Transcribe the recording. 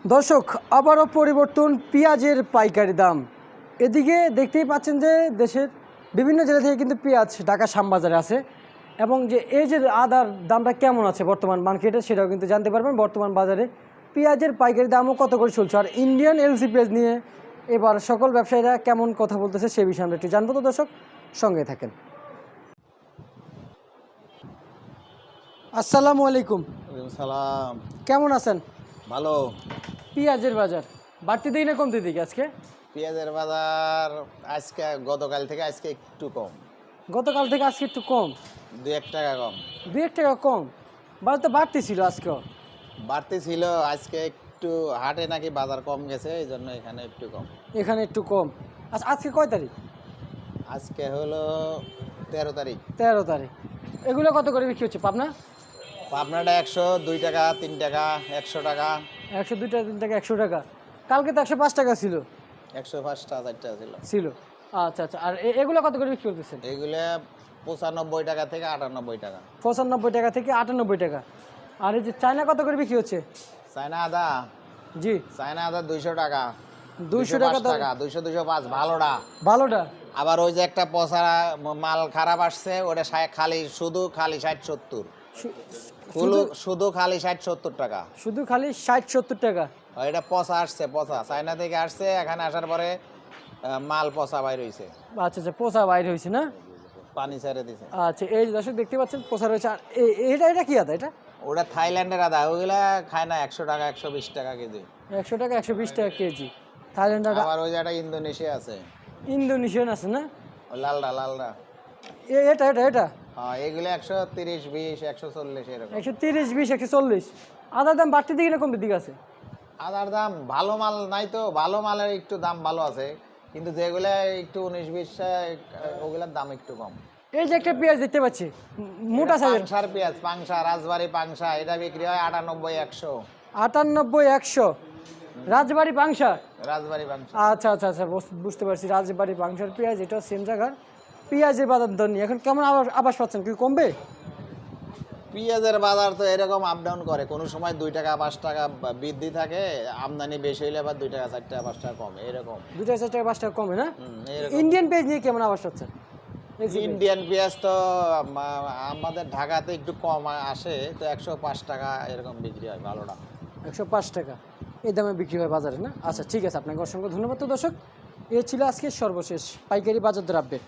দর্শক আবারও পরিবর্তন পেঁয়াজের পাইকারি দাম। এদিকে দেখতেই পাচ্ছেন যে দেশের বিভিন্ন জেলা থেকে কিন্তু পেঁয়াজ ঢাকা শ্যামবাজারে আছে এবং যে এই যে আদার দামটা কেমন আছে বর্তমান মার্কেটে সেটাও কিন্তু জানতে পারবেন। বর্তমান বাজারে পেঁয়াজের পাইকারি দামও কত করে চলছে আর ইন্ডিয়ান এলসি পেঁয়াজ নিয়ে এবার সকল ব্যবসায়ীরা কেমন কথা বলতেছে সে বিষয়ে আমরা একটু জানবো। তো দর্শক সঙ্গে থাকেন। আসসালামু আলাইকুম। সালাম। কেমন আছেন? ভালো। পেঁয়াজের বাজার বাড়তি দিই না কমতে দিকে আজকে? পেঁয়াজের বাজার আজকে গতকাল থেকে আজকে একটু কম। গতকাল থেকে আজকে একটু কম, 2-1 টাকা কম। 2-1 টাকা কম। বাজার তো বাড়তি ছিল আজকেও। বাড়তি ছিল, আজকে একটু হাটে নাকি বাজার কম গেছে, এই জন্য এখানে একটু কম। এখানে একটু কম। আচ্ছা আজকে কয় তারিখ? আজকে হলো 13 তারিখ। 13 তারিখ। এগুলো কত করে বিক্রি হচ্ছে পাবনা? পাবনাটা 102 টাকা, 3 টাকা, 100 টাকা। 102 টাকা, 3 টাকা, 100 টাকা। কালকে তো 105 টাকা ছিল। 105 টাকা 4 টাকা ছিল। আচ্ছা আচ্ছা। আর এগুলো কত করে বিক্রি করতেছেন? এগুলা 95 টাকা থেকে 98 টাকা। 95 টাকা থেকে 98 টাকা। আর এই যে চায়না কত করে বিক্রি হচ্ছে? চায়না আদা? জি, চায়না আদা 200 টাকা। 200 টাকা। 200 205 ভালোটা। ভালোটা আবার ওই যে একটা পচা মাল খারাপ আসছে, ওটা খালি 60-70। শুধু খালি 60-70 টাকা। শুধু খালি 60-70 টাকা। এটা পচা আসছে, পচা চায়না থেকে আসছে, এখানে আসার পরে মাল পচা বাইর হয়েছে। আচ্ছা আচ্ছা, পোষা বাইরে হয়েছে না? পানি ছেড়ে দিছে। আচ্ছা, এই যে দর্শক দেখতে পাচ্ছেন পোষা রয়েছে। আর এটা এটা কি আদা? এটা ওটা থাইল্যান্ডের আদা, ওইগুলা খায় না 100 টাকা 120 টাকা কেজি। 100 টাকা 120 টাকা কেজি। থাইল্যান্ড আদা। আবার ওই যে একটা ইন্দোনেশিয়া আছে, ইন্দোনেশিয়ান আছে না? ওই লালটা লালটা। এটা এটা এটা হ্যাঁ, এগুলো 130 20 140 এরকম। 130 20 140। আদার দাম বাড়তি দিকে না কমতে দিকে আছে? আদার দাম ভালো মাল নাই তো, ভালো মালের একটু দাম ভালো আছে, কিন্তু যেগুলা একটু 19-20 ওগুলার দাম একটু কম। এই যে একটা পেঁয়াজ দেখতে পাচ্ছি মোটা সাইজের, পাংশার পেঁয়াজ, পাংশা রাজবাড়ি পাংশা, এটা বিক্রি হয় 98 100। 98 100 রাজবাড়ি পাংশা। রাজবাড়ি পাংশা। আচ্ছা আচ্ছা আচ্ছা, বুঝতে পারছি। রাজবাড়ি পাংশার পেঁয়াজ, এটা সেম জায়গার পেঁয়াজের বাজার দর নিয়ে এখন কেমন আবাস পাচ্ছেন? কি কমবে? পেঁয়াজের বাজার তো এরকম আপ ডাউন করে, কোনো সময় 2 টাকা 5 টাকা বৃদ্ধি থাকে, আমদানি বেশি হইলে আবার 2 টাকা 4 টাকা 5 টাকা কমে, এরকম। 2 টাকা 4 টাকা 5 টাকা কমে না? এরকম। ইন্ডিয়ান পেঁয়াজ নিয়ে কেমন আবাস পাচ্ছেন? ইন্ডিয়ান পেঁয়াজ তো আমাদের ঢাকাতে একটু কম আসে, তো 105 টাকা এরকম বিক্রি হয় ভালোটা। 105 টাকা এই দামে বিক্রি হয় বাজারে না? আচ্ছা ঠিক আছে, আপনাকে অসংখ্য ধন্যবাদ। তো দর্শক, এ ছিল আজকে সর্বশেষ পাইকারি বাজার দর আপডেট।